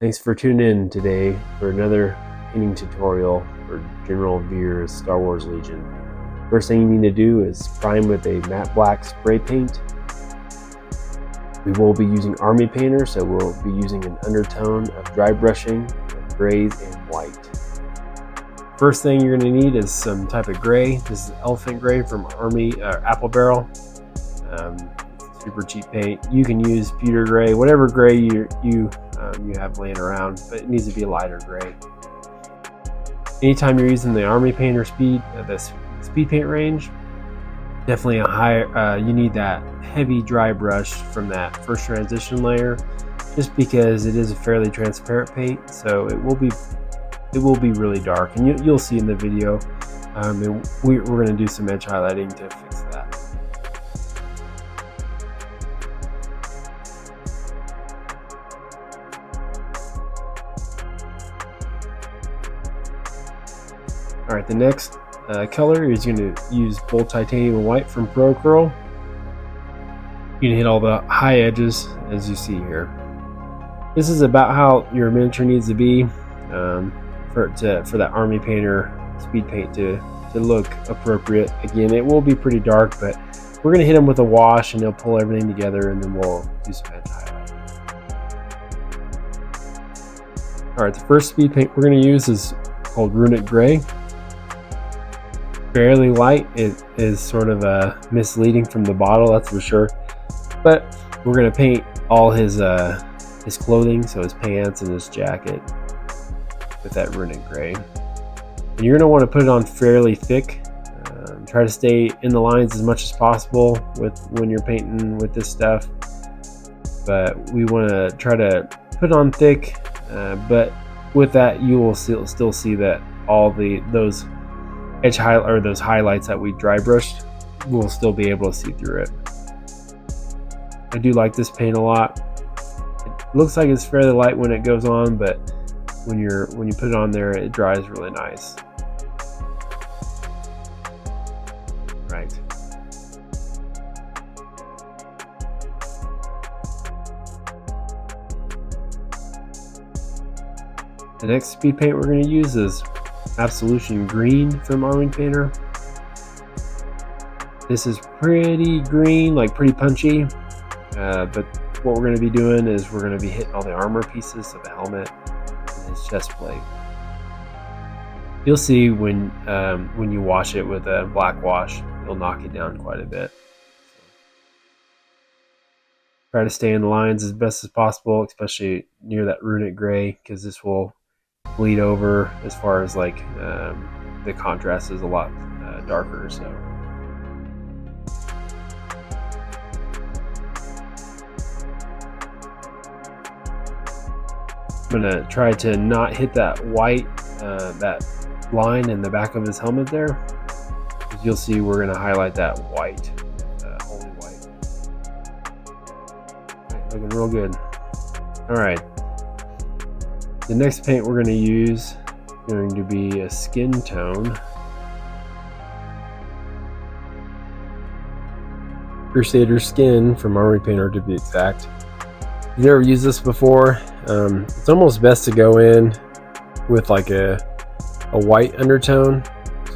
Thanks for tuning in today for another painting tutorial for General Veers Star Wars Legion. First thing you need to do is prime with a matte black spray paint. We will be using Army Painter, so we'll be using an undertone of dry brushing, grays and white. First thing you're going to need is some type of gray. This is elephant gray from Army Apple Barrel. Super cheap paint. You can use pewter gray, whatever gray you have laying around, but it needs to be a lighter gray. Anytime you're using the Army Painter the speed paint range, definitely a higher. You need that heavy dry brush from that first transition layer, just because it is a fairly transparent paint, so it will be really dark, and you'll see in the video. And we're going to do some edge highlighting to fix that. Alright, the next color is going to use Bold Titanium White from Pyrrole. You can hit all the high edges as you see here. This is about how your miniature needs to be for that Army Painter speed paint to look appropriate. Again, it will be pretty dark, but we're going to hit them with a wash and they'll pull everything together, and then we'll do some edge highlighting. Alright, the first speed paint we're going to use is called Runic Gray. Fairly light. It is sort of misleading from the bottle, that's for sure, but we're going to paint all his clothing, so his pants and his jacket, with that Runic Gray. And you're going to want to put it on fairly thick. Try to stay in the lines as much as possible when you're painting with this stuff, but we want to try to put it on thick, but with that you will still see that all those edge those highlights that we dry brushed, we'll still be able to see through it. I do like this paint a lot. It looks like it's fairly light when it goes on, but when you put it on there, it dries really nice. Right. The next speed paint we're going to use is Absolution Green from Army Painter. This is pretty green, like pretty punchy, but what we're going to be doing is we're going to be hitting all the armor pieces of the helmet and his chest plate. You'll see when you wash it with a black wash, it'll knock it down quite a bit. Try to stay in the lines as best as possible, especially near that Runic Gray, because this will bleed over as far as like the contrast is a lot darker. So I'm gonna try to not hit that white that line in the back of his helmet there, because you'll see we're gonna highlight that white, only white. Right, looking real good. All right. The next paint we're going to use is going to be a skin tone. Crusader Skin from Army Painter, to be exact. If you've never used this before, it's almost best to go in with like a white undertone.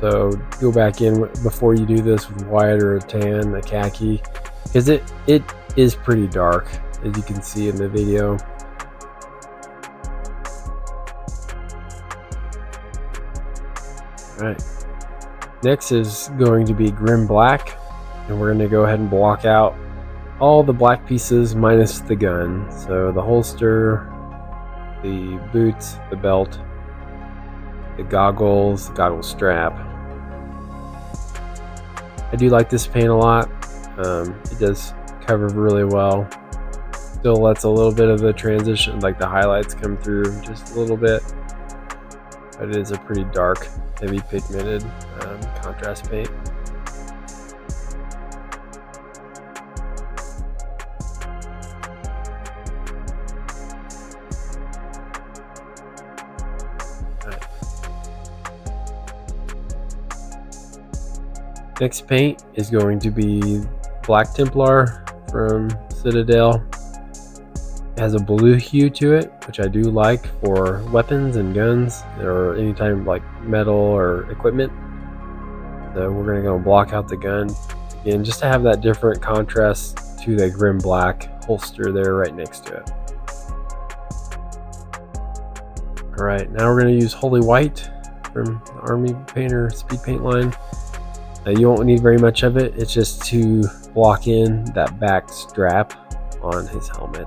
So go back in before you do this with white or a tan, a khaki, because it is pretty dark, as you can see in the video. Alright, next is going to be Grim Black, and we're going to go ahead and block out all the black pieces minus the gun. So the holster, the boots, the belt, the goggle strap. I do like this paint a lot. It does cover really well. Still lets a little bit of the transition, like the highlights, come through just a little bit. But it is a pretty dark, heavy pigmented contrast paint. Right. Next paint is going to be Black Templar from Citadel. has a blue hue to it, which I do like for weapons and guns or any type of like metal or equipment. So we're going to go block out the gun again, just to have that different contrast to the grim black holster there right next to it. Alright, now we're going to use Holy White from the Army Painter Speed Paint line. You won't need very much of it, it's just to block in that back strap on his helmet.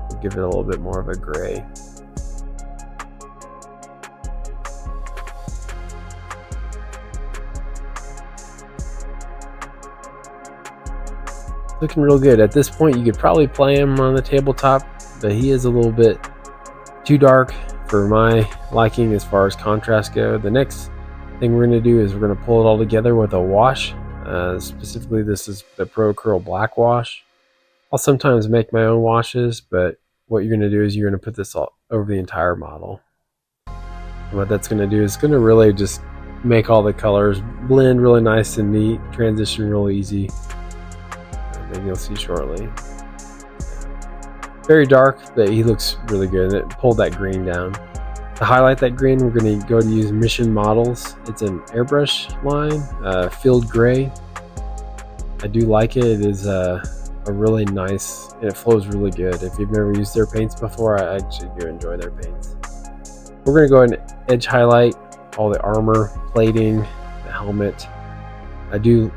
We'll give it a little bit more of a gray. Looking real good. At this point you could probably play him on the tabletop, but he is a little bit too dark for my liking as far as contrast go. The next thing we're going to do is we're going to pull it all together with a wash. Specifically this is the Pro Acryl Black Wash. I'll sometimes make my own washes, but what you're going to do is you're going to put this all over the entire model. And what that's going to do is going to really just make all the colors blend really nice and neat, transition real easy, and you'll see shortly. Very dark, but he looks really good. It pulled that green down. To highlight that green, we're going to go to use Mission Models. It's an airbrush line, Field Gray. I do like it. It is a really nice, and it flows really good. If you've never used their paints before, I actually do enjoy their paints. We're going to go ahead and edge highlight all the armor, plating, the helmet. I do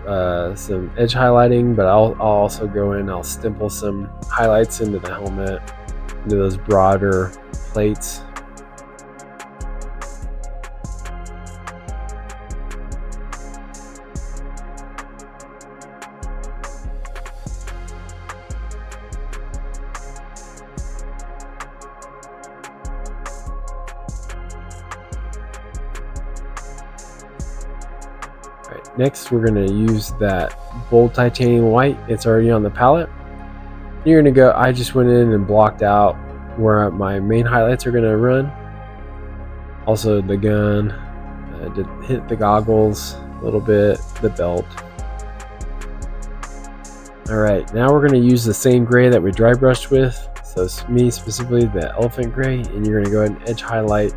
some edge highlighting, but I'll also go in, I'll stipple some highlights into the helmet, into those broader plates. Next, we're going to use that bold titanium white. It's already on the palette. You're going to go, I just went in and blocked out where my main highlights are going to run. Also the gun, did hit the goggles a little bit, the belt. Alright, now we're going to use the same gray that we dry brushed with. So me specifically, the elephant gray, and you're going to go ahead and edge highlight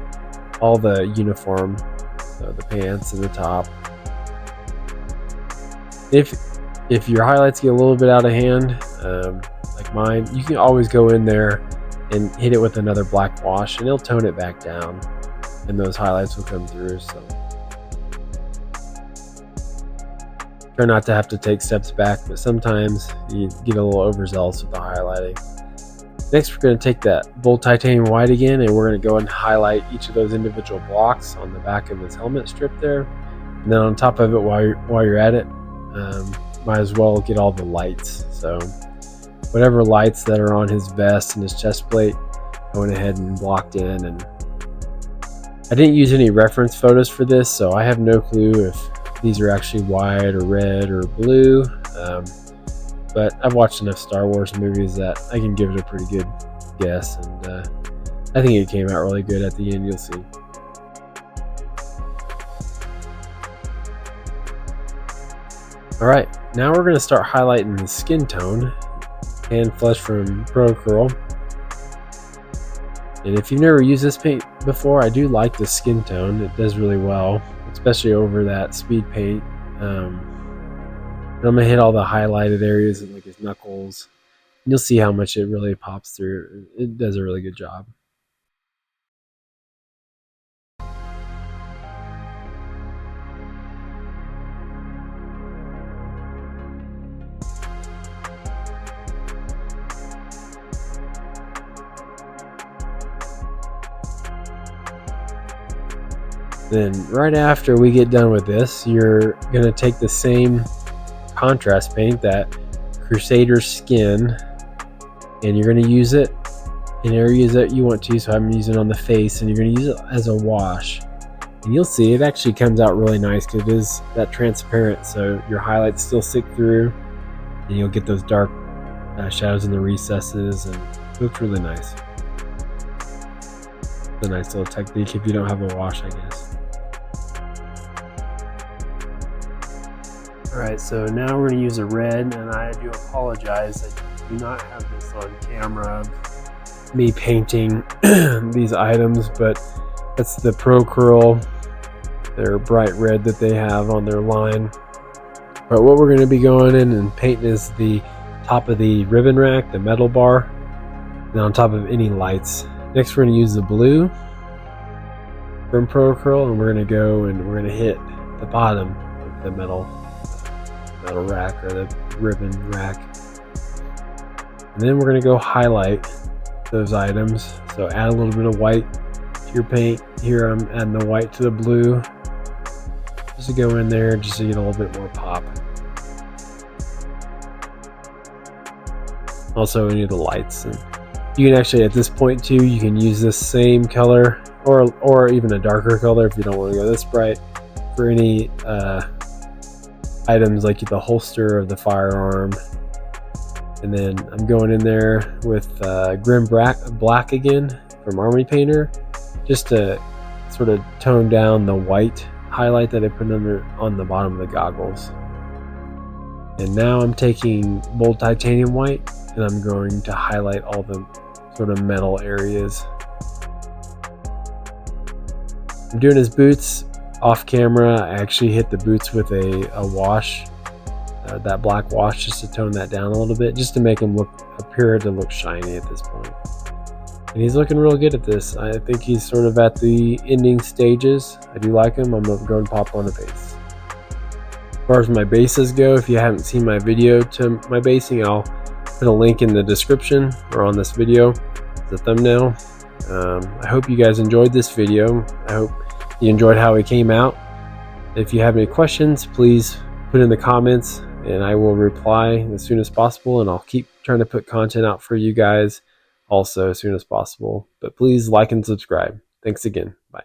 all the uniform, so the pants and the top. If your highlights get a little bit out of hand, like mine, you can always go in there and hit it with another black wash and it'll tone it back down and those highlights will come through. So try not to have to take steps back, but sometimes you get a little overzealous with the highlighting. Next, we're going to take that bold titanium white again, and we're going to go and highlight each of those individual blocks on the back of his helmet strip there. And then on top of it, while you're at it, might as well get all the lights. So whatever lights that are on his vest and his chest plate, I went ahead and blocked in. And I didn't use any reference photos for this, so I have no clue if these are actually white or red or blue. But I've watched enough Star Wars movies that I can give it a pretty good guess, and I think it came out really good at the end. You'll see. Alright, now we're going to start highlighting the skin tone, Tan Flesh from Pro Acryl. And if you've never used this paint before, I do like the skin tone. It does really well, especially over that speed paint. I'm going to hit all the highlighted areas like his knuckles. And you'll see how much it really pops through. It does a really good job. Then right after we get done with this, you're going to take the same contrast paint, that Crusader skin, and you're going to use it in areas that you want to. So I'm using it on the face, and you're going to use it as a wash. And you'll see it actually comes out really nice because it is that transparent, so your highlights still stick through, and you'll get those dark shadows in the recesses, and it looks really nice. It's a nice little technique if you don't have a wash, I guess. Alright, so now we're going to use a red, and I do apologize. do not have this on camera of me painting these items, but that's the Pro Curl, their bright red that they have on their line. But what we're going to be going in and painting is the top of the ribbon rack, the metal bar, and on top of any lights. Next, we're going to use the blue from Pro Curl, and we're going to go and we're going to hit the bottom of the metal rack, or the ribbon rack. And then we're going to go highlight those items. So add a little bit of white to your paint. Here I'm adding the white to the blue, just to go in there, just to get a little bit more pop. Also any of the lights. And you can actually, at this point too, you can use this same color or even a darker color if you don't want to go this bright for any items like the holster of the firearm. And then I'm going in there with Grim Black again from Army Painter, just to sort of tone down the white highlight that I put on the bottom of the goggles. And now I'm taking Bold Titanium White and I'm going to highlight all the sort of metal areas. I'm doing his boots off camera. I actually hit the boots with a wash, that black wash, just to tone that down a little bit, just to make him appear to look shiny at this point. And he's looking real good at this. I think he's sort of at the ending stages. I do like him. I'm going to go and pop on a base. As far as my bases go, if you haven't seen my video to my basing, I'll put a link in the description or on this video as a thumbnail. I hope you guys enjoyed this video. I hope you enjoyed how it came out. If you have any questions, please put in the comments and I will reply as soon as possible, and I'll keep trying to put content out for you guys also as soon as possible. But please like and subscribe. Thanks again. Bye.